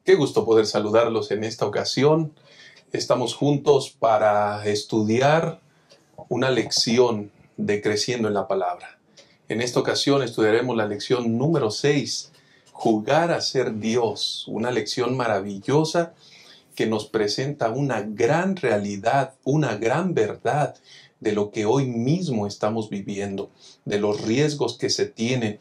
Qué gusto poder saludarlos en esta ocasión. Estamos juntos para estudiar una lección de Creciendo en la Palabra. En esta ocasión estudiaremos la lección número 6, Jugar a ser Dios, una lección maravillosa que nos presenta una gran realidad, una gran verdad de lo que hoy mismo estamos viviendo, de los riesgos que se tienen.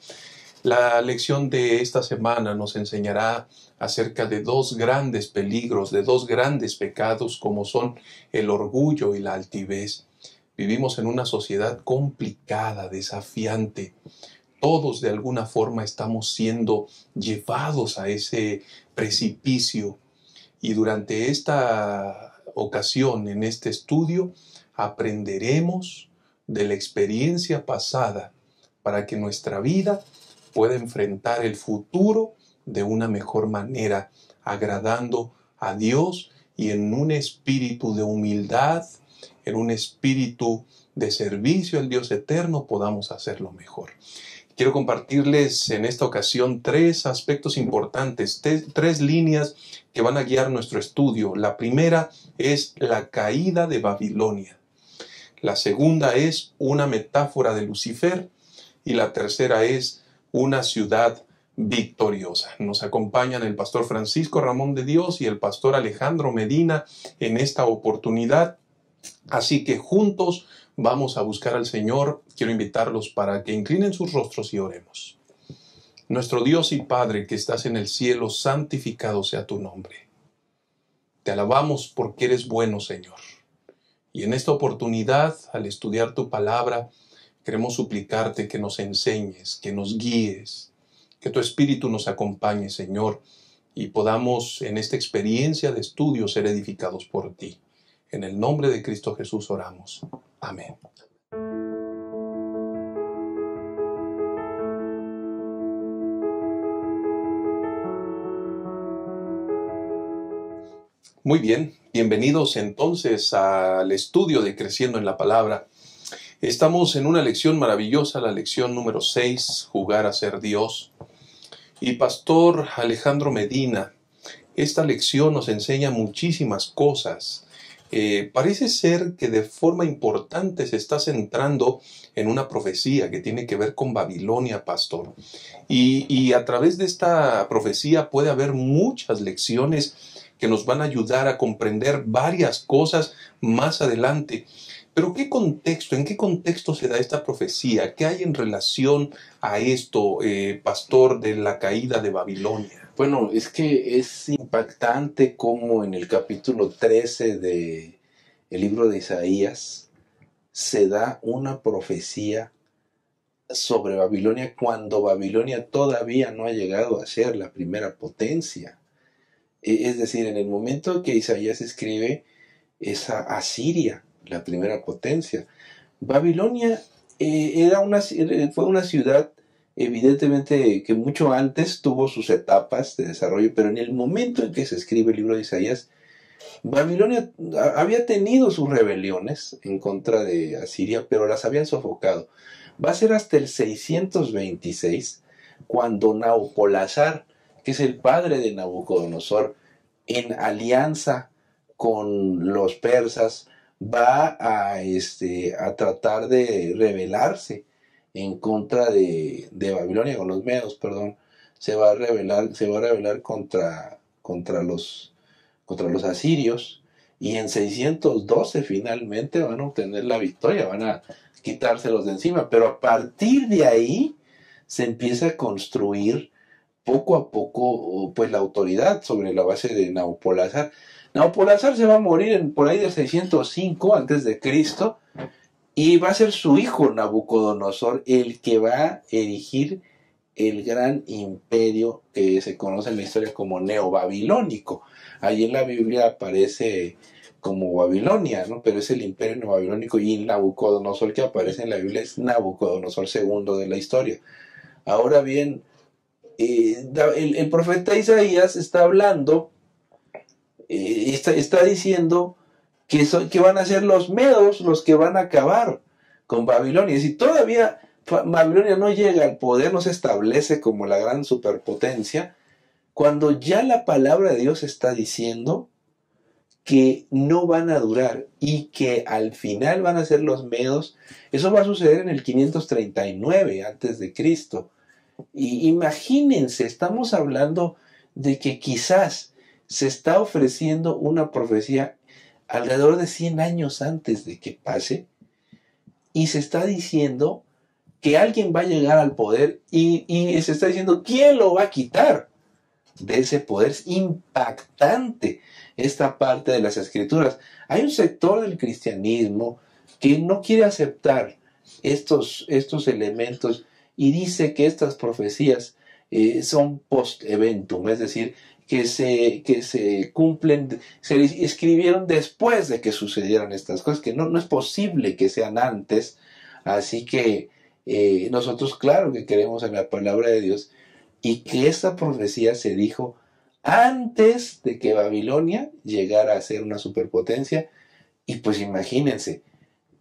La lección de esta semana nos enseñará acerca de dos grandes peligros, de dos grandes pecados como son el orgullo y la altivez. Vivimos en una sociedad complicada, desafiante. Todos de alguna forma estamos siendo llevados a ese precipicio. Y durante esta ocasión, en este estudio, aprenderemos de la experiencia pasada para que nuestra vida pueda enfrentar el futuro de una mejor manera, agradando a Dios y en un espíritu de humildad, en un espíritu de servicio al Dios eterno, podamos hacerlo mejor. Quiero compartirles en esta ocasión tres aspectos importantes, tres líneas que van a guiar nuestro estudio. La primera es la caída de Babilonia. La segunda es una metáfora de Lucifer. Y la tercera es una ciudad victoriosa. Nos acompañan el pastor Francisco Ramón de Dios y el pastor Alejandro Medina en esta oportunidad. Así que juntos vamos a buscar al Señor. Quiero invitarlos para que inclinen sus rostros y oremos. Nuestro Dios y Padre que estás en el cielo, santificado sea tu nombre. Te alabamos porque eres bueno, Señor. Y en esta oportunidad, al estudiar tu palabra, queremos suplicarte que nos enseñes, que nos guíes, que tu Espíritu nos acompañe, Señor, y podamos en esta experiencia de estudio ser edificados por ti. En el nombre de Cristo Jesús oramos. Amén. Muy bien, bienvenidos entonces al estudio de Creciendo en la Palabra. Estamos en una lección maravillosa, la lección número 6, Jugar a ser Dios. Y Pastor Alejandro Medina, esta lección nos enseña muchísimas cosas. Parece ser que de forma importante se está centrando en una profecía que tiene que ver con Babilonia, Pastor. Y a través de esta profecía puede haber muchas lecciones que nos van a ayudar a comprender varias cosas más adelante. Pero ¿en qué contexto se da esta profecía? ¿Qué hay en relación a esto, pastor, de la caída de Babilonia? Bueno, es que es impactante cómo en el capítulo 13 del libro de Isaías se da una profecía sobre Babilonia cuando Babilonia todavía no ha llegado a ser la primera potencia. Es decir, en el momento que Isaías escribe, es a Asiria la primera potencia. Babilonia fue una ciudad evidentemente que mucho antes tuvo sus etapas de desarrollo, pero en el momento en que se escribe el libro de Isaías, Babilonia había tenido sus rebeliones en contra de Asiria, pero las habían sofocado. Va a ser hasta el 626 cuando Nabopolassar, que es el padre de Nabucodonosor, en alianza con los persas, va a tratar de rebelarse en contra de Babilonia, con los medos, perdón. Se va a rebelar contra los asirios, y en 612 finalmente van a obtener la victoria, van a quitárselos de encima, pero a partir de ahí se empieza a construir poco a poco pues la autoridad sobre la base de Nabopolassar. Nabopolassar se va a morir por ahí de 605 a.C. y va a ser su hijo Nabucodonosor el que va a erigir el gran imperio que se conoce en la historia como neobabilónico. Ahí en la Biblia aparece como Babilonia, ¿no? Pero es el imperio neobabilónico, y Nabucodonosor que aparece en la Biblia es Nabucodonosor II de la historia. Ahora bien, el profeta Isaías está hablando, está diciendo que van a ser los medos los que van a acabar con Babilonia. Y si todavía Babilonia no llega al poder, no se establece como la gran superpotencia, Cuando ya la palabra de Dios está diciendo que no van a durar y que al final van a ser los medos, eso va a suceder en el 539 antes de Cristo. Y imagínense, estamos hablando de que quizás se está ofreciendo una profecía alrededor de 100 años antes de que pase, y se está diciendo que alguien va a llegar al poder y se está diciendo quién lo va a quitar de ese poder. Es impactante esta parte de las escrituras. Hay un sector del cristianismo que no quiere aceptar estos elementos y dice que estas profecías son post-eventum, es decir, que se cumplen, se escribieron después de que sucedieran estas cosas, que no es posible que sean antes. Así que nosotros claro que creemos en la palabra de Dios y que esta profecía se dijo antes de que Babilonia llegara a ser una superpotencia. Y pues imagínense,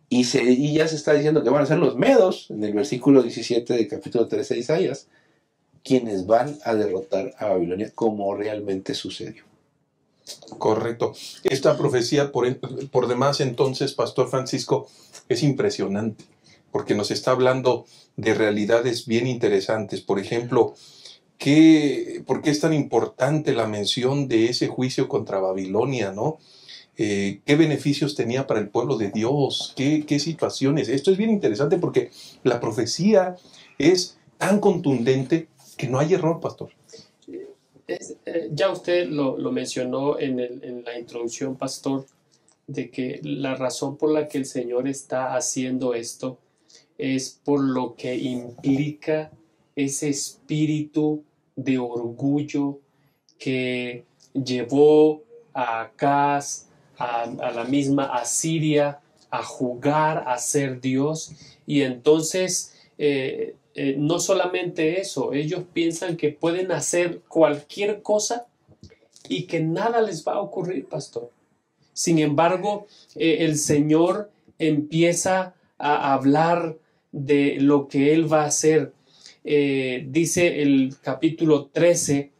y ya se está diciendo que van a ser los medos, en el versículo 17 del capítulo 13 de Isaías, quienes van a derrotar a Babilonia, como realmente sucedió. Correcto. Esta profecía, por demás, entonces, Pastor Francisco, es impresionante, porque nos está hablando de realidades bien interesantes. Por ejemplo, ¿por qué es tan importante la mención de ese juicio contra Babilonia, no? ¿Qué beneficios tenía para el pueblo de Dios? ¿Qué situaciones? Esto es bien interesante porque la profecía es tan contundente que no hay error, pastor. Ya usted lo mencionó en la introducción, pastor, de que la razón por la que el Señor está haciendo esto es por lo que implica ese espíritu de orgullo que llevó a Acaz, a la misma Asiria, a jugar a ser Dios. Y entonces no solamente eso, ellos piensan que pueden hacer cualquier cosa y que nada les va a ocurrir, pastor. Sin embargo, el Señor empieza a hablar de lo que Él va a hacer. Dice el capítulo 13,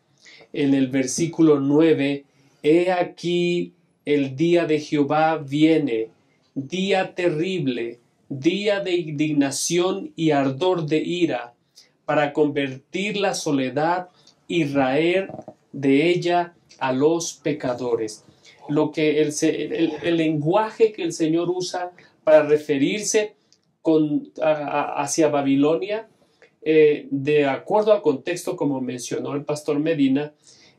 en el versículo 9, «He aquí el día de Jehová viene, día terrible, día de indignación y ardor de ira, para convertir la soledad y raer de ella a los pecadores». Lo que el lenguaje que el Señor usa para referirse hacia Babilonia, de acuerdo al contexto, como mencionó el pastor Medina,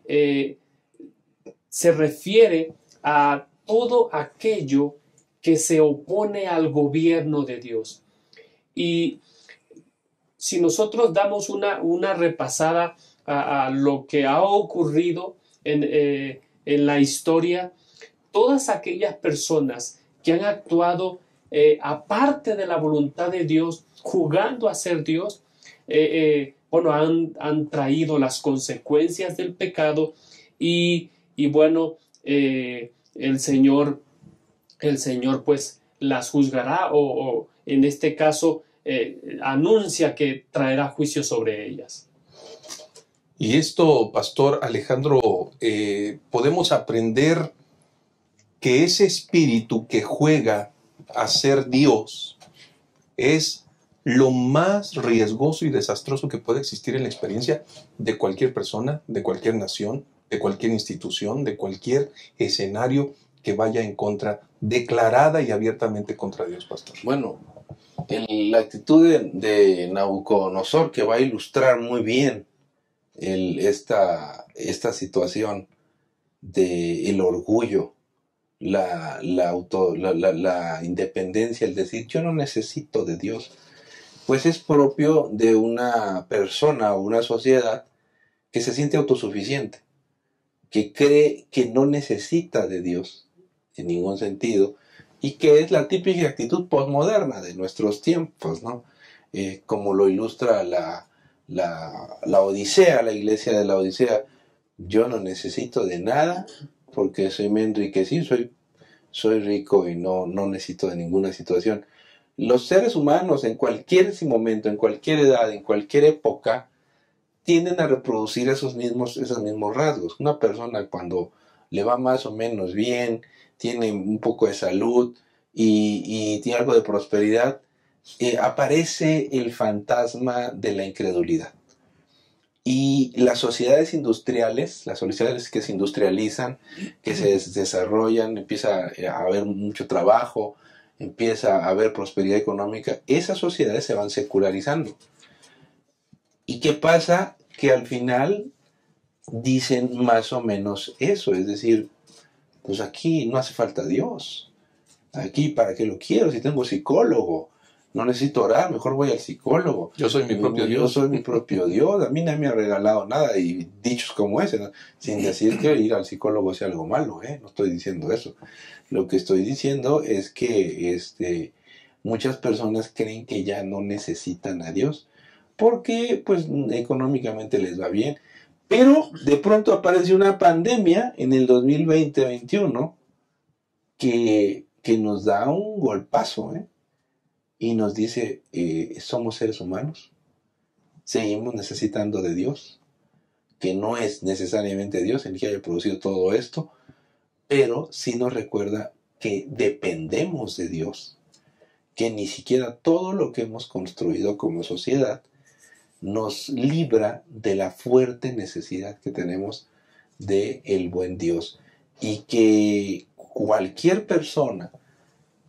se refiere a todo aquello que se opone al gobierno de Dios. Y si nosotros damos una repasada a lo que ha ocurrido en la historia, todas aquellas personas que han actuado aparte de la voluntad de Dios, jugando a ser Dios, han traído las consecuencias del pecado y bueno, el Señor pues las juzgará o en este caso anuncia que traerá juicio sobre ellas. Y esto, Pastor Alejandro, podemos aprender que ese espíritu que juega a ser Dios es lo más riesgoso y desastroso que puede existir en la experiencia de cualquier persona, de cualquier nación, de cualquier institución, de cualquier escenario que vaya en contra, declarada y abiertamente contra Dios, pastor. Bueno, la actitud de Nabucodonosor, que va a ilustrar muy bien esta situación del orgullo, la independencia, el decir yo no necesito de Dios, pues es propio de una persona o una sociedad que se siente autosuficiente, que cree que no necesita de Dios en ningún sentido, y que es la típica actitud posmoderna de nuestros tiempos, ¿no? Como lo ilustra la Odisea, la iglesia de la Odisea. Yo no necesito de nada porque me enriquecí, soy rico y no necesito de ninguna situación. Los seres humanos en cualquier momento, en cualquier edad, en cualquier época, tienden a reproducir esos mismos rasgos. Una persona cuando le va más o menos bien, tiene un poco de salud y tiene algo de prosperidad, aparece el fantasma de la incredulidad. Y las sociedades industriales, las sociedades que se industrializan, que se desarrollan, empieza a haber mucho trabajo, empieza a haber prosperidad económica, esas sociedades se van secularizando. ¿Y qué pasa? Que al final dicen más o menos eso, es decir, pues aquí no hace falta Dios. Aquí, ¿para qué lo quiero? Si tengo psicólogo, no necesito orar, mejor voy al psicólogo. Yo soy mi propio Yo Dios. soy mi propio Dios, a mí nadie me ha regalado nada, y dichos como ese, ¿no? Sin decir que ir al psicólogo sea algo malo, no estoy diciendo eso. Lo que estoy diciendo es que muchas personas creen que ya no necesitan a Dios, porque pues económicamente les va bien. Pero de pronto aparece una pandemia en el 2020-21 que nos da un golpazo, y nos dice, somos seres humanos, seguimos necesitando de Dios, que no es necesariamente Dios el que haya producido todo esto, pero sí nos recuerda que dependemos de Dios, que ni siquiera todo lo que hemos construido como sociedad nos libra de la fuerte necesidad que tenemos de el buen Dios, y que cualquier persona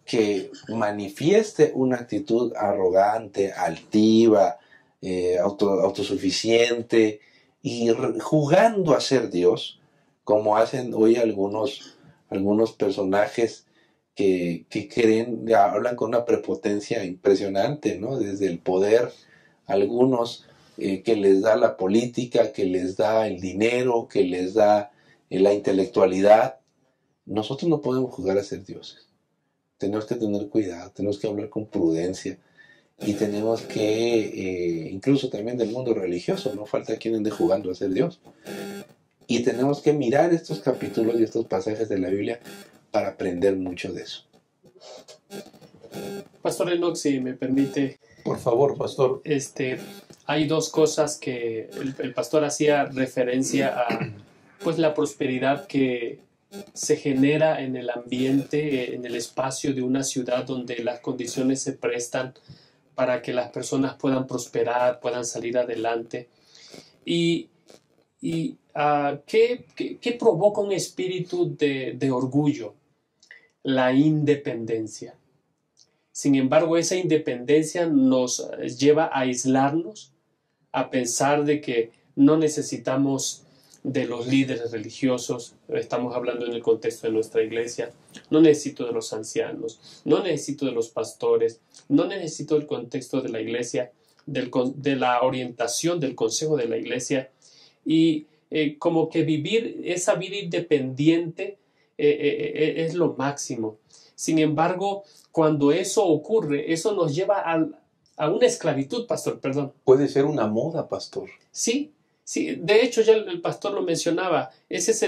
que manifieste una actitud arrogante, altiva, autosuficiente y jugando a ser Dios, como hacen hoy algunos personajes que creen, hablan con una prepotencia impresionante, ¿no? Desde el poder, algunos que les da la política, que les da el dinero, que les da la intelectualidad. Nosotros no podemos jugar a ser dioses. Tenemos que tener cuidado, tenemos que hablar con prudencia, y tenemos que, incluso también del mundo religioso, no falta quien ande jugando a ser Dios. Y tenemos que mirar estos capítulos y estos pasajes de la Biblia para aprender mucho de eso. Pastor Enoch, si me permite. Por favor, pastor. Hay dos cosas que el pastor hacía referencia a, pues, la prosperidad que se genera en el ambiente, en el espacio de una ciudad donde las condiciones se prestan para que las personas puedan prosperar, puedan salir adelante. ¿Qué provoca un espíritu de orgullo? La independencia. Sin embargo, esa independencia nos lleva a aislarnos, a pensar de que no necesitamos de los líderes religiosos. Estamos hablando en el contexto de nuestra iglesia. No necesito de los ancianos, no necesito de los pastores, no necesito el contexto de la iglesia, de la orientación del consejo de la iglesia, y como que vivir esa vida independiente es lo máximo. Sin embargo, cuando eso ocurre, eso nos lleva a una esclavitud, pastor, perdón. Puede ser una moda, pastor. Sí, de hecho ya el pastor lo mencionaba. Ese es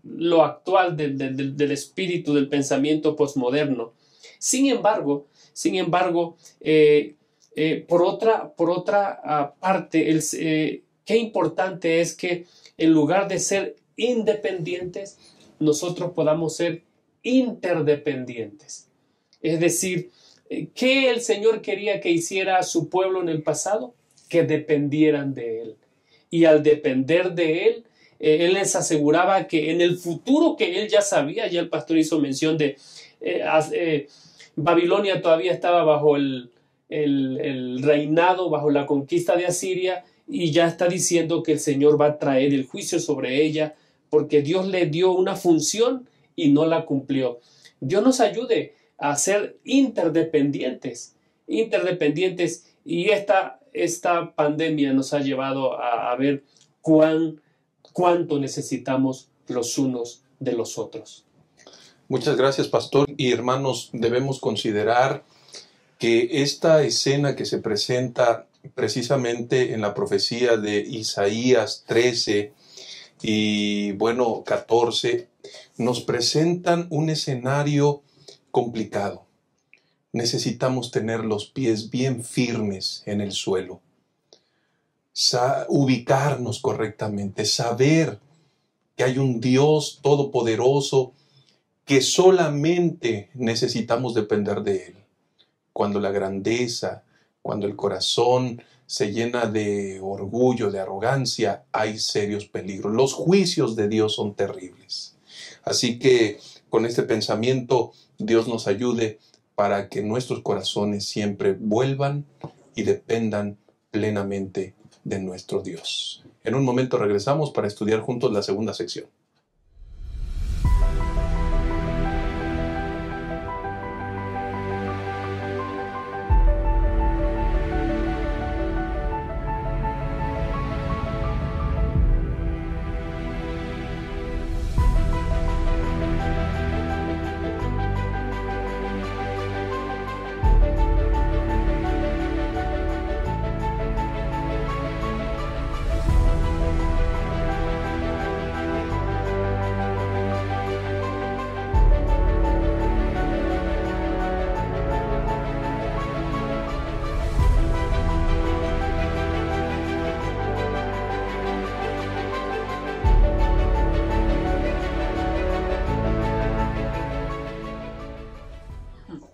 lo actual del espíritu, del pensamiento posmoderno. Sin embargo, por otra parte, qué importante es que en lugar de ser independientes, nosotros podamos ser interdependientes. Es decir, ¿qué el Señor quería que hiciera a su pueblo en el pasado? Que dependieran de Él. Y al depender de Él, Él les aseguraba que en el futuro que Él ya sabía, ya el pastor hizo mención de Babilonia todavía estaba bajo el reinado, bajo la conquista de Asiria, y ya está diciendo que el Señor va a traer el juicio sobre ella, porque Dios le dio una función y no la cumplió. Dios nos ayude a ser interdependientes, y esta pandemia nos ha llevado a ver cuánto necesitamos los unos de los otros. Muchas gracias, pastor. Y hermanos, debemos considerar que esta escena que se presenta precisamente en la profecía de Isaías 13 y 14, nos presentan un escenario complicado. Necesitamos tener los pies bien firmes en el suelo. ubicarnos correctamente, saber que hay un Dios todopoderoso que solamente necesitamos depender de Él. Cuando la grandeza, cuando el corazón se llena de orgullo, de arrogancia, hay serios peligros. Los juicios de Dios son terribles. Así que con este pensamiento, Dios nos ayude para que nuestros corazones siempre vuelvan y dependan plenamente de nuestro Dios. En un momento regresamos para estudiar juntos la segunda sección.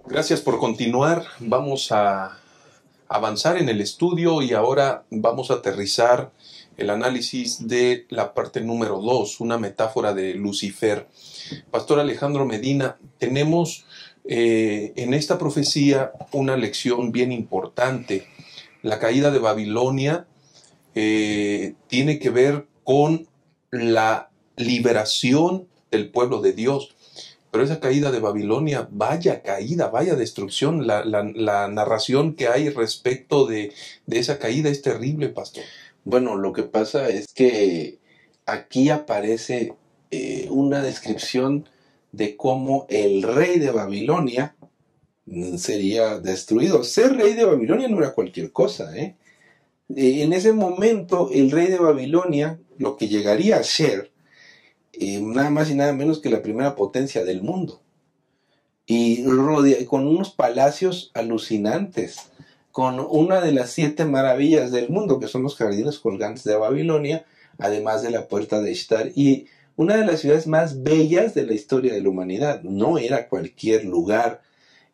Gracias por continuar. Vamos a avanzar en el estudio y ahora vamos a aterrizar el análisis de la parte número 2, una metáfora de Lucifer. Pastor Alejandro Medina, tenemos en esta profecía una lección bien importante. La caída de Babilonia tiene que ver con la liberación del pueblo de Dios. Pero esa caída de Babilonia, vaya caída, vaya destrucción. La narración que hay respecto de esa caída es terrible, pastor. Bueno, lo que pasa es que aquí aparece una descripción de cómo el rey de Babilonia sería destruido. Ser rey de Babilonia no era cualquier cosa, En ese momento, el rey de Babilonia, lo que llegaría a ser, nada más y nada menos que la primera potencia del mundo, y con unos palacios alucinantes, con una de las 7 maravillas del mundo, que son los jardines colgantes de Babilonia, además de la puerta de Ishtar, y una de las ciudades más bellas de la historia de la humanidad. No era cualquier lugar.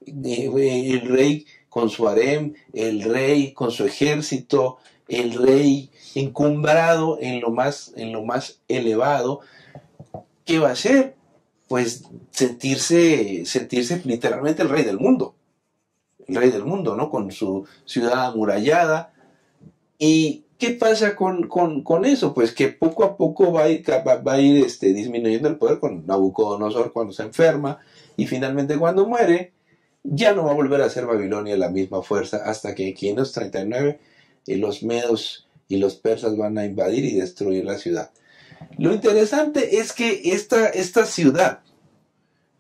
El rey con su harem, el rey con su ejército, el rey encumbrado en lo más elevado. ¿Qué va a hacer? Pues sentirse literalmente el rey del mundo. El rey del mundo, ¿no? Con su ciudad amurallada. ¿Y qué pasa con eso? Pues que poco a poco va a ir disminuyendo el poder con Nabucodonosor cuando se enferma, y finalmente cuando muere, ya no va a volver a ser Babilonia la misma fuerza, hasta que en 539 los medos y los persas van a invadir y destruir la ciudad. Lo interesante es que esta ciudad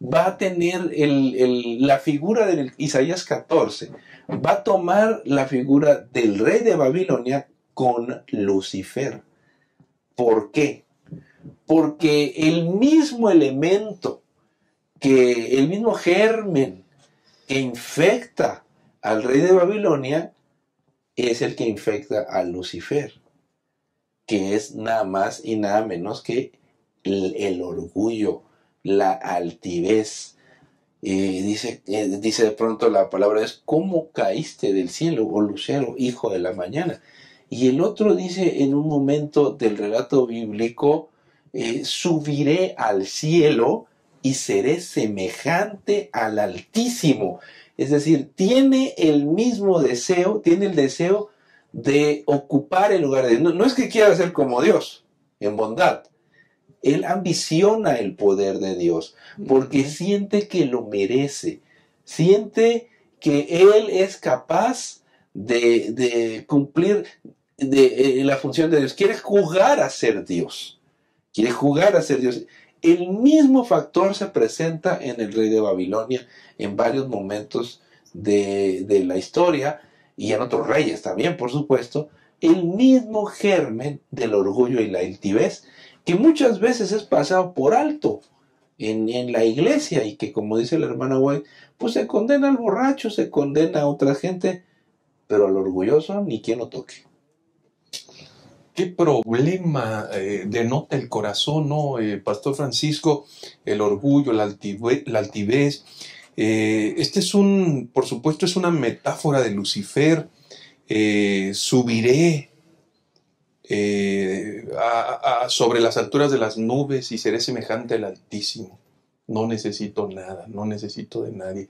va a tener la figura de Isaías 14, va a tomar la figura del rey de Babilonia con Lucifer. ¿Por qué? Porque el mismo elemento, el mismo germen que infecta al rey de Babilonia es el que infecta a Lucifer, que es nada más y nada menos que el orgullo, la altivez. Dice de pronto la palabra es: ¿cómo caíste del cielo, oh lucero, hijo de la mañana? Y el otro dice en un momento del relato bíblico: subiré al cielo y seré semejante al Altísimo. Es decir, tiene el mismo deseo, tiene el deseo de ocupar el lugar de Dios. No es que quiera ser como Dios en bondad. Él ambiciona el poder de Dios porque siente que lo merece, siente que Él es capaz de cumplir la función de Dios. Quiere jugar a ser Dios. Quiere jugar a ser Dios. El mismo factor se presenta en el rey de Babilonia en varios momentos de la historia, y en otros reyes también, por supuesto. El mismo germen del orgullo y la altivez, que muchas veces es pasado por alto en la iglesia, y que, como dice la hermana White, pues se condena al borracho, se condena a otra gente, pero al orgulloso ni quien lo toque. qué problema denota el corazón, ¿no? Pastor Francisco, el orgullo, la altivez. Este es por supuesto, es una metáfora de Lucifer. Subiré sobre las alturas de las nubes y seré semejante al Altísimo. No necesito nada, no necesito de nadie.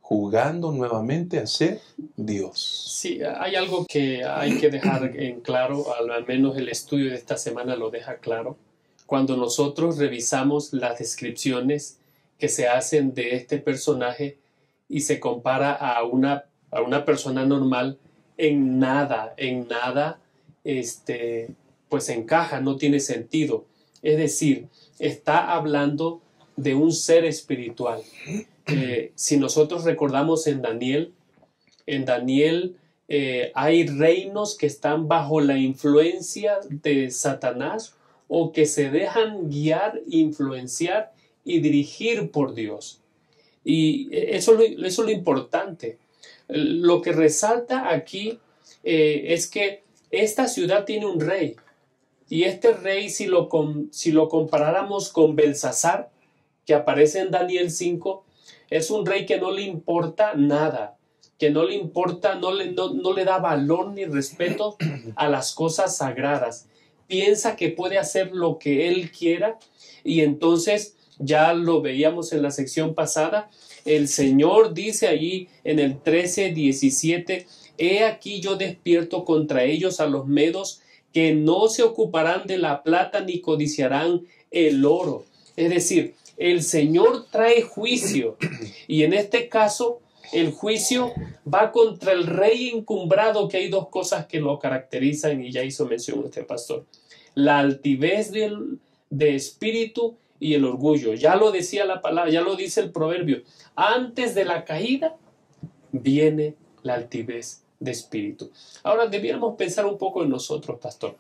Jugando nuevamente a ser Dios. Sí, hay algo que hay que dejar en claro, al menos el estudio de esta semana lo deja claro. Cuando nosotros revisamos las descripciones que se hacen de este personaje y se compara a una persona normal, en nada, pues encaja, no tiene sentido. Es decir, está hablando de un ser espiritual. Si nosotros recordamos en Daniel hay reinos que están bajo la influencia de Satanás o que se dejan guiar, influenciar y dirigir por Dios. Y eso es lo importante. Lo que resalta aquí es que esta ciudad tiene un rey. Y este rey, si lo comparáramos con Belsasar, que aparece en Daniel 5, es un rey que no le importa nada, que no le importa, no le da valor ni respeto a las cosas sagradas. Piensa que puede hacer lo que él quiera y entonces, ya lo veíamos en la sección pasada, el Señor dice allí en el 13:17, he aquí yo despierto contra ellos a los medos que no se ocuparán de la plata ni codiciarán el oro. Es decir, el Señor trae juicio y en este caso el juicio va contra el rey encumbrado, que hay dos cosas que lo caracterizan y ya hizo mención este pastor: la altivez de espíritu y el orgullo. Ya lo decía la palabra, ya lo dice el proverbio, antes de la caída viene la altivez de espíritu. Ahora debiéramos pensar un poco en nosotros, pastor.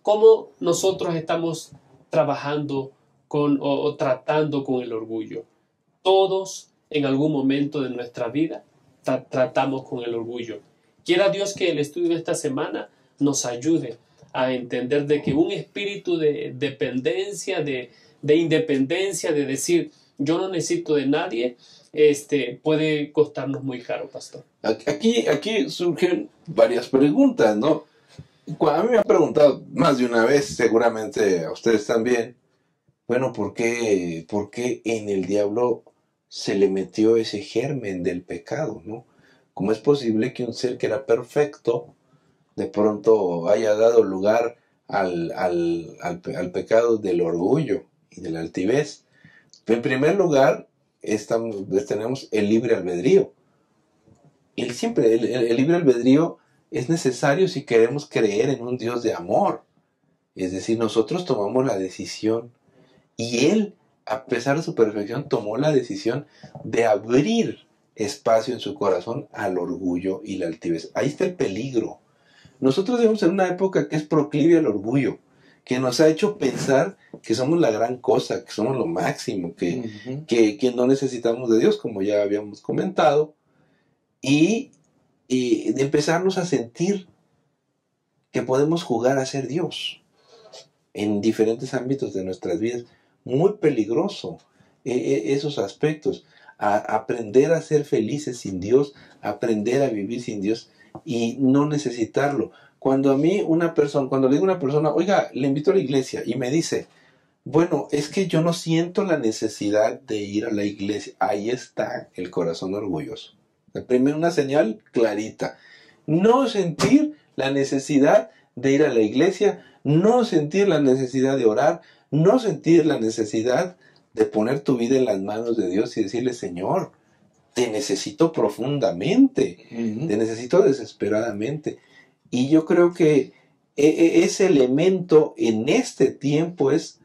¿Cómo nosotros estamos trabajando o tratando con el orgullo? Todos en algún momento de nuestra vida tratamos con el orgullo. Quiera Dios que el estudio de esta semana nos ayude a entender de que un espíritu de dependencia, de independencia, de decir yo no necesito de nadie, puede costarnos muy caro, pastor. Aquí surgen varias preguntas, ¿no? A mí me han preguntado más de una vez, seguramente a ustedes también, bueno, ¿por qué en el diablo se le metió ese germen del pecado, ¿no? ¿Cómo es posible que un ser que era perfecto de pronto haya dado lugar al pecado del orgullo y de la altivez? En primer lugar, tenemos el libre albedrío. El libre albedrío es necesario si queremos creer en un Dios de amor. Es decir, nosotros tomamos la decisión y Él, a pesar de su perfección, tomó la decisión de abrir espacio en su corazón al orgullo y la altivez. Ahí está el peligro. Nosotros vivimos en una época que es proclive al orgullo, que nos ha hecho pensar que somos la gran cosa, que somos lo máximo, que no necesitamos de Dios, como ya habíamos comentado, y de empezarnos a sentir que podemos jugar a ser Dios en diferentes ámbitos de nuestras vidas. Muy peligroso esos aspectos. Aprender a ser felices sin Dios, aprender a vivir sin Dios y no necesitarlo. Cuando le digo a una persona, oiga, le invito a la iglesia, y me dice, bueno, es que yo no siento la necesidad de ir a la iglesia. Ahí está el corazón orgulloso. Primero, una señal clarita. No sentir la necesidad de ir a la iglesia, no sentir la necesidad de orar, no sentir la necesidad de poner tu vida en las manos de Dios y decirle, Señor, te necesito profundamente, te necesito desesperadamente. Y yo creo que ese elemento en este tiempo es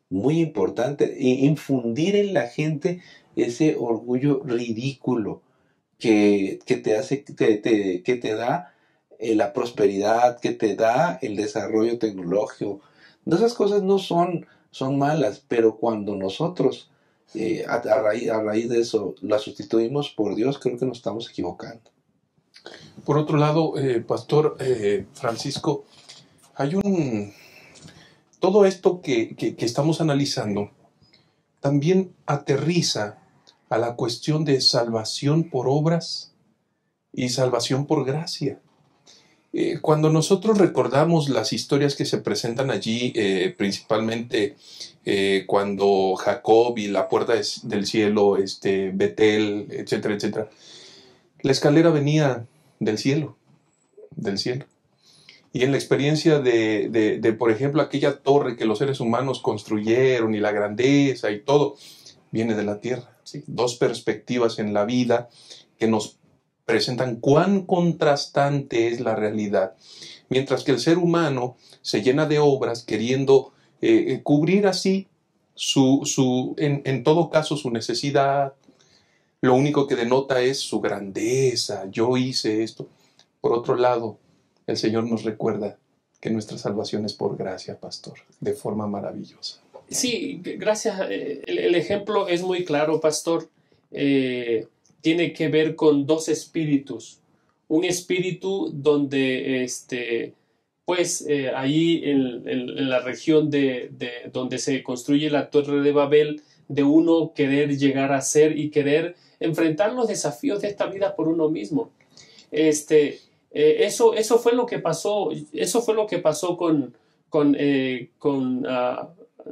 muy importante, infundir en la gente ese orgullo ridículo que te da la prosperidad, que te da el desarrollo tecnológico. Esas cosas no son malas, pero cuando nosotros a raíz de eso la sustituimos por Dios, creo que nos estamos equivocando. Por otro lado, Pastor Francisco, Hay todo esto que estamos analizando también aterriza a la cuestión de salvación por obras y salvación por gracia. Cuando nosotros recordamos las historias que se presentan allí, principalmente cuando Jacob y la puerta del cielo, Betel, etcétera, etcétera, la escalera venía del cielo, del cielo. Y en la experiencia de, por ejemplo, aquella torre que los seres humanos construyeron y la grandeza y todo, viene de la tierra. ¿Sí? Dos perspectivas en la vida que nos presentan cuán contrastante es la realidad. Mientras que el ser humano se llena de obras queriendo cubrir así en todo caso su necesidad. Lo único que denota es su grandeza. Yo hice esto. Por otro lado, el Señor nos recuerda que nuestra salvación es por gracia, pastor, de forma maravillosa. Sí, gracias. El ejemplo es muy claro, pastor. Tiene que ver con dos espíritus. Un espíritu donde, ahí en la región de donde se construye la Torre de Babel, de uno querer llegar a ser y querer enfrentar los desafíos de esta vida por uno mismo. Eso fue lo que pasó. Eso fue lo que pasó con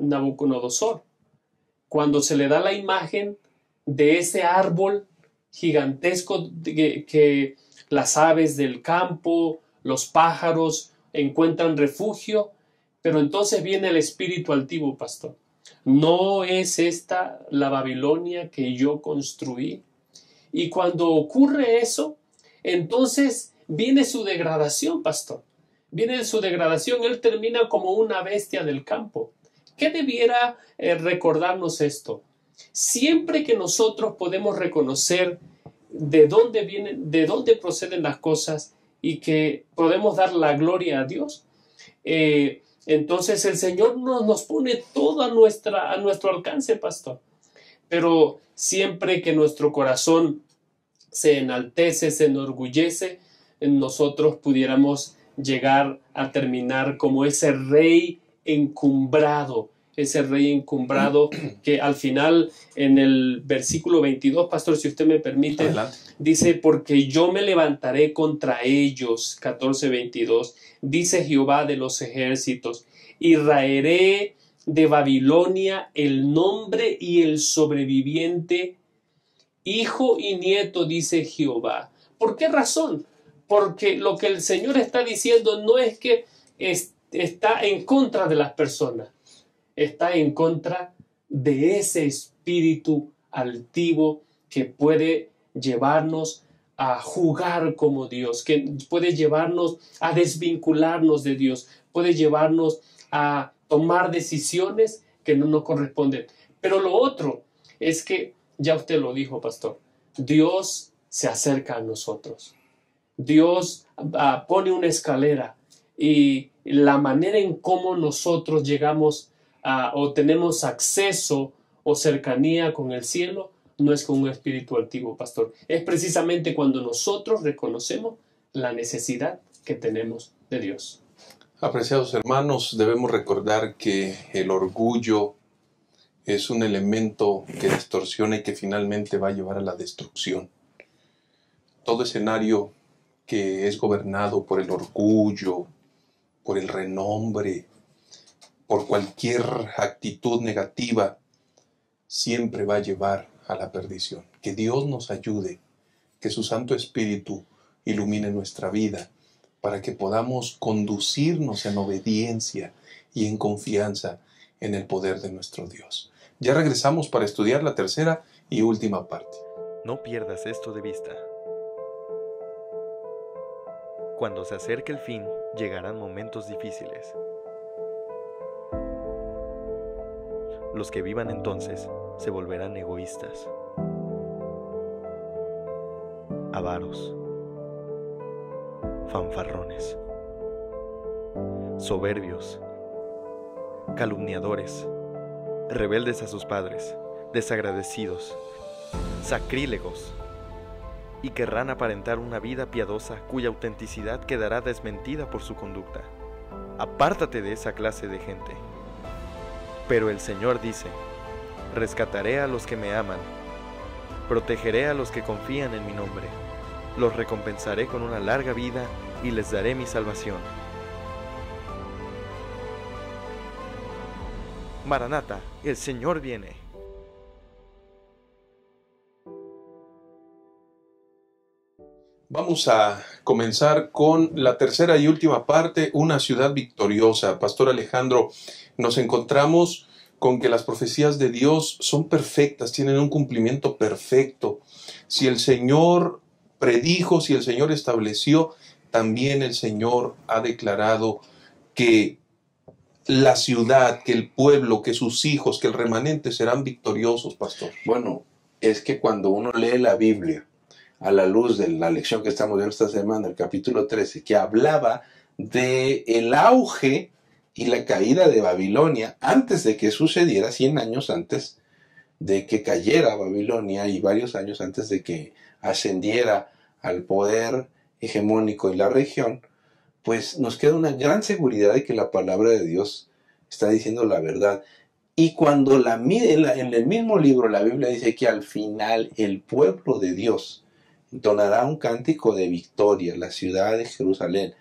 Nabucodonosor, cuando se le da la imagen de ese árbol gigantesco que las aves del campo, los pájaros encuentran refugio, pero entonces viene el espíritu altivo, pastor. ¿No es esta la Babilonia que yo construí? Y cuando ocurre eso, entonces viene su degradación, pastor. Viene su degradación. Él termina como una bestia del campo. ¿Qué debiera recordarnos esto? Siempre que nosotros podemos reconocer de dónde vienen, de dónde proceden las cosas y que podemos dar la gloria a Dios, entonces el Señor nos pone todo a nuestro alcance, pastor. Pero siempre que nuestro corazón se enaltece, se enorgullece, nosotros pudiéramos llegar a terminar como ese rey encumbrado que al final en el versículo 22, pastor, si usted me permite, adelante, dice, porque yo me levantaré contra ellos, 14:22, dice Jehová de los ejércitos, y raeré de Babilonia el nombre y el sobreviviente, hijo y nieto, dice Jehová. ¿Por qué razón? Porque lo que el Señor está diciendo no es que está en contra de las personas, está en contra de ese espíritu altivo que puede llevarnos a jugar como Dios, que puede llevarnos a desvincularnos de Dios, puede llevarnos a tomar decisiones que no nos corresponden. Pero lo otro es que, ya usted lo dijo, pastor, Dios se acerca a nosotros. Dios pone una escalera y la manera en cómo nosotros llegamos o tenemos acceso o cercanía con el cielo no es con un espíritu altivo, pastor. Es precisamente cuando nosotros reconocemos la necesidad que tenemos de Dios. Apreciados hermanos, debemos recordar que el orgullo es un elemento que distorsiona y que finalmente va a llevar a la destrucción. Todo escenario que es gobernado por el orgullo, por el renombre, por cualquier actitud negativa, siempre va a llevar a la perdición. Que Dios nos ayude, que su Santo Espíritu ilumine nuestra vida para que podamos conducirnos en obediencia y en confianza en el poder de nuestro Dios. Ya regresamos para estudiar la tercera y última parte. No pierdas esto de vista. Cuando se acerque el fin, llegarán momentos difíciles. Los que vivan entonces se volverán egoístas, avaros, fanfarrones, soberbios, calumniadores, rebeldes a sus padres, desagradecidos, sacrílegos, y querrán aparentar una vida piadosa cuya autenticidad quedará desmentida por su conducta. apártate de esa clase de gente. Pero el Señor dice, rescataré a los que me aman, protegeré a los que confían en mi nombre, los recompensaré con una larga vida y les daré mi salvación. Maranata, el Señor viene. Vamos a comenzar con la tercera y última parte, una ciudad victoriosa. Pastor Alejandro, nos encontramos con que las profecías de Dios son perfectas, tienen un cumplimiento perfecto. Si el Señor predijo, si el Señor estableció, también el Señor ha declarado que la ciudad, que el pueblo, que sus hijos, que el remanente serán victoriosos, pastor. Bueno, es que cuando uno lee la Biblia, a la luz de la lección que estamos viendo esta semana, el capítulo 13, que hablaba de el auge y la caída de Babilonia antes de que sucediera, 100 años antes de que cayera Babilonia y varios años antes de que ascendiera al poder hegemónico en la región, pues nos queda una gran seguridad de que la palabra de Dios está diciendo la verdad. Y cuando en el mismo libro la Biblia dice que al final el pueblo de Dios entonará un cántico de victoria, la ciudad de Jerusalén,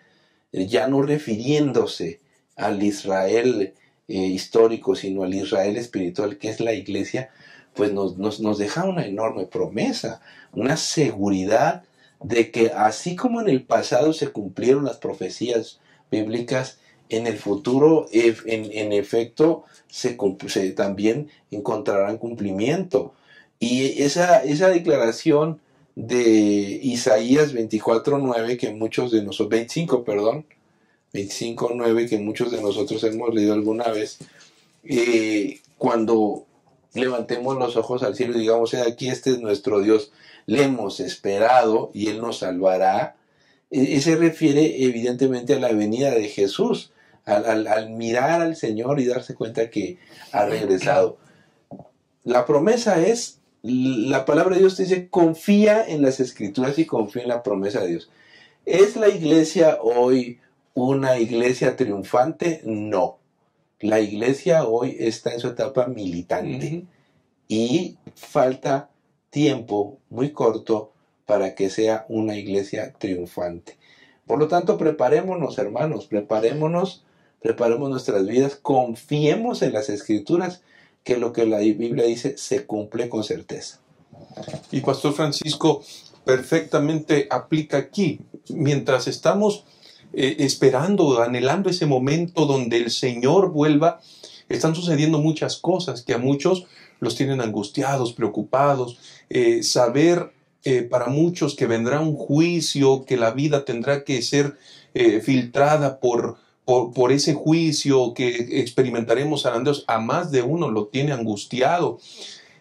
ya no refiriéndose al Israel histórico, sino al Israel espiritual, que es la iglesia, pues nos deja una enorme promesa, una seguridad de que así como en el pasado se cumplieron las profecías bíblicas, en el futuro, en efecto, también encontrarán cumplimiento. Y esa declaración de Isaías 24:9 que muchos de nosotros, 25:9 que muchos de nosotros hemos leído alguna vez, cuando levantemos los ojos al cielo y digamos, aquí este es nuestro Dios, le hemos esperado y Él nos salvará, se refiere evidentemente a la venida de Jesús, al mirar al Señor y darse cuenta que ha regresado. La promesa es, la palabra de Dios te dice, confía en las Escrituras y confía en la promesa de Dios. ¿Es la iglesia hoy una iglesia triunfante? No. La iglesia hoy está en su etapa militante. Y falta tiempo muy corto para que sea una iglesia triunfante. Por lo tanto, preparémonos, hermanos, preparemos nuestras vidas, confiemos en las Escrituras, que lo que la Biblia dice se cumple con certeza. Y Pastor Francisco, perfectamente aplica aquí. Mientras estamos esperando, anhelando ese momento donde el Señor vuelva, están sucediendo muchas cosas que a muchos los tienen angustiados, preocupados. Saber para muchos que vendrá un juicio, que la vida tendrá que ser filtrada por ese juicio, que experimentaremos zarandeos, a más de uno lo tiene angustiado.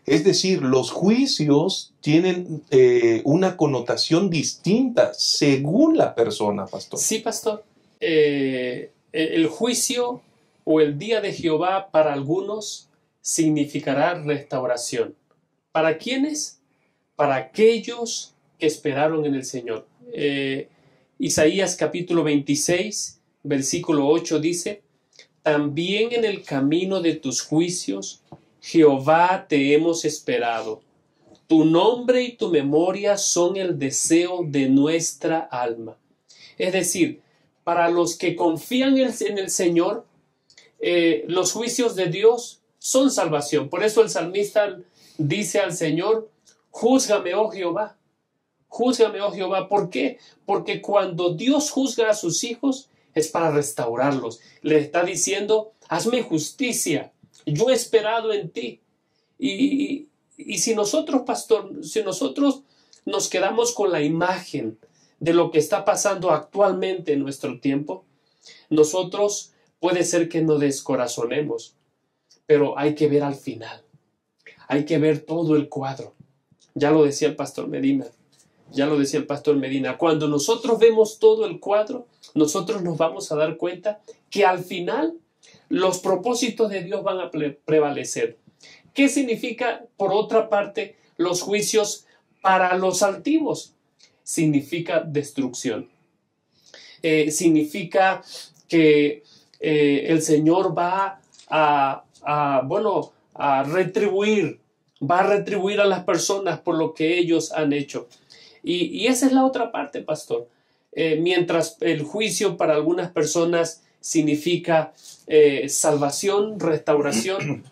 Es decir, los juicios tienen una connotación distinta según la persona, pastor. Sí, pastor. El juicio o el día de Jehová para algunos significará restauración. ¿Para quiénes? Para aquellos que esperaron en el Señor. Isaías capítulo 26, versículo 8 dice: también en el camino de tus juicios, Jehová, te hemos esperado. Tu nombre y tu memoria son el deseo de nuestra alma. Es decir, para los que confían en el Señor, los juicios de Dios son salvación. Por eso el salmista dice al Señor: júzgame, oh Jehová. Júzgame, oh Jehová. ¿Por qué? Porque cuando Dios juzga a sus hijos es para restaurarlos. Le está diciendo: hazme justicia. Yo he esperado en ti. Y si nosotros, pastor, si nosotros nos quedamos con la imagen de lo que está pasando actualmente en nuestro tiempo, nosotros puede ser que nos descorazonemos, pero hay que ver al final. Hay que ver todo el cuadro. Ya lo decía el pastor Medina. Cuando nosotros vemos todo el cuadro, nosotros nos vamos a dar cuenta que al final los propósitos de Dios van a prevalecer. ¿Qué significa, por otra parte, los juicios para los altivos? Significa destrucción. Significa que el Señor va a retribuir a las personas por lo que ellos han hecho. Y esa es la otra parte, pastor. Mientras el juicio para algunas personas significa salvación, restauración,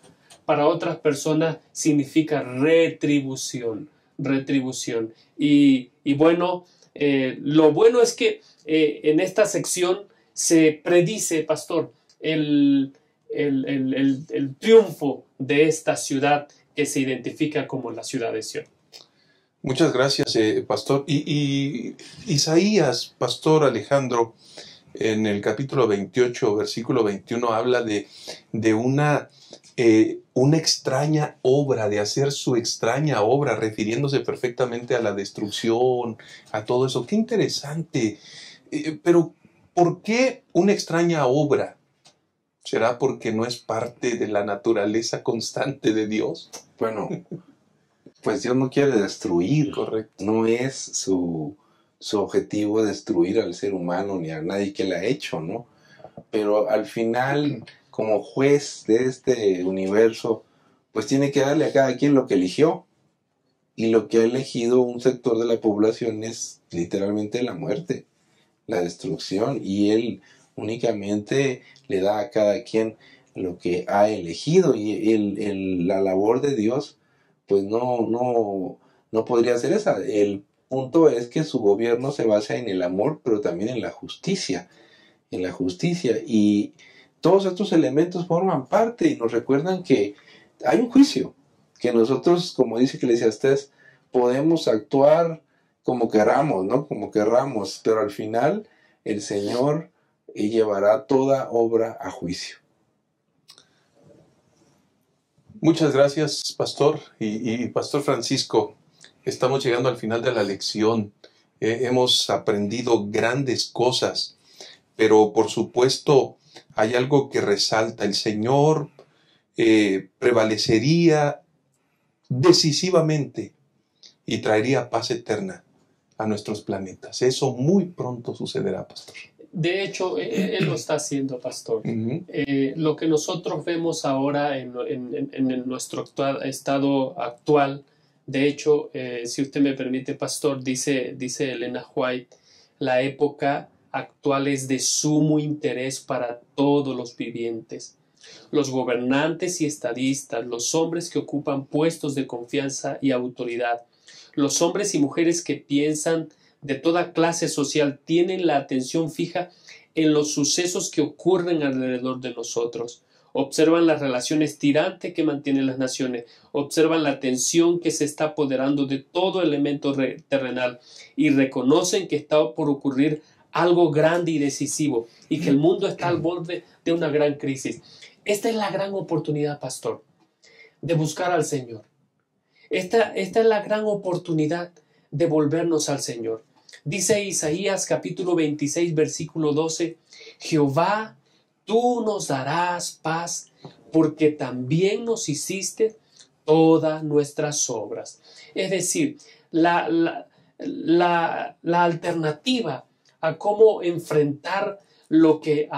para otras personas significa retribución. Y bueno, lo bueno es que en esta sección se predice, pastor, el triunfo de esta ciudad que se identifica como la ciudad de Sión. Muchas gracias, pastor. Y Isaías, pastor Alejandro, en el capítulo 28, versículo 21, habla de una extraña obra, de hacer su extraña obra, refiriéndose perfectamente a la destrucción, a todo eso. Qué interesante. Pero, ¿por qué una extraña obra? ¿Será porque no es parte de la naturaleza constante de Dios? Bueno, pues Dios no quiere destruir. Correcto. No es su objetivo destruir al ser humano ni a nadie que le ha hecho, ¿no? Pero al final, como juez de este universo, pues tiene que darle a cada quien lo que eligió. Y lo que ha elegido un sector de la población es literalmente la muerte, la destrucción. Y Él únicamente le da a cada quien lo que ha elegido. Y la labor de Dios, pues no podría ser esa. El punto es que su gobierno se basa en el amor, pero también en la justicia. Y todos estos elementos forman parte y nos recuerdan que hay un juicio, que nosotros, como dice Eclesiastés, podemos actuar como querramos, ¿no? Como querramos, pero al final el Señor llevará toda obra a juicio. Muchas gracias, pastor. Y pastor Francisco, estamos llegando al final de la lección. Hemos aprendido grandes cosas, pero por supuesto hay algo que resalta. El Señor prevalecería decisivamente y traería paz eterna a nuestros planetas. Eso muy pronto sucederá, pastor. De hecho, Él lo está haciendo, pastor. Uh-huh. Lo que nosotros vemos ahora en nuestro estado actual, de hecho, si usted me permite, pastor, dice Elena White, la época actual es de sumo interés para todos los vivientes. Los gobernantes y estadistas, los hombres que ocupan puestos de confianza y autoridad, los hombres y mujeres que piensan de toda clase social tienen la atención fija en los sucesos que ocurren alrededor de nosotros. Observan las relaciones tirantes que mantienen las naciones, observan la tensión que se está apoderando de todo elemento terrenal y reconocen que está por ocurrir algo grande y decisivo y que el mundo está al borde de una gran crisis. Esta es la gran oportunidad, pastor, de buscar al Señor. Esta es la gran oportunidad de volvernos al Señor. Dice Isaías capítulo 26, versículo 12, Jehová, tú nos darás paz, porque también nos hiciste todas nuestras obras. Es decir, la alternativa a cómo enfrentar lo que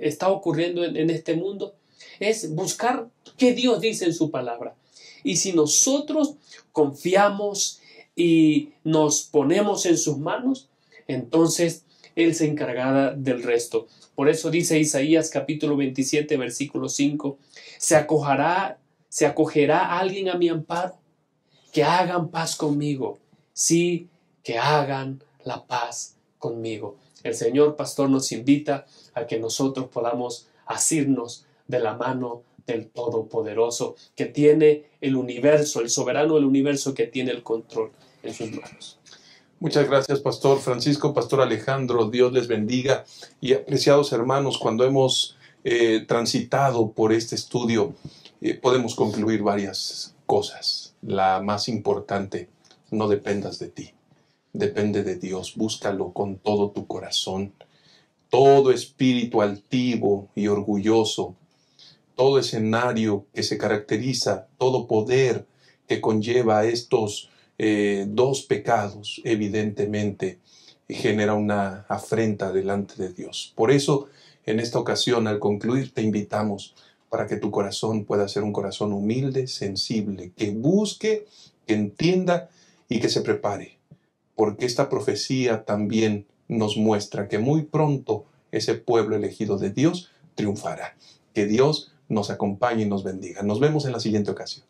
está ocurriendo en este mundo es buscar qué Dios dice en su palabra. Y si nosotros confiamos y nos ponemos en sus manos, entonces Él se encargará del resto. Por eso dice Isaías capítulo 27, versículo 5, ¿se acogerá alguien a mi amparo? Que hagan paz conmigo. Sí, que hagan la paz conmigo. El Señor, pastor, nos invita a que nosotros podamos asirnos de la mano del Todopoderoso, que tiene el universo, el soberano del universo, que tiene el control en sus manos. Muchas gracias, pastor Francisco, pastor Alejandro, Dios les bendiga. Y apreciados hermanos, cuando hemos transitado por este estudio, podemos concluir varias cosas. La más importante, no dependas de ti, depende de Dios, búscalo con todo tu corazón. Todo espíritu altivo y orgulloso, todo escenario que se caracteriza, todo poder que conlleva estos dos pecados, evidentemente y genera una afrenta delante de Dios. Por eso, en esta ocasión, al concluir, te invitamos para que tu corazón pueda ser un corazón humilde, sensible, que busque, que entienda y que se prepare. Porque esta profecía también nos muestra que muy pronto ese pueblo elegido de Dios triunfará. Que Dios nos acompañe y nos bendiga. Nos vemos en la siguiente ocasión.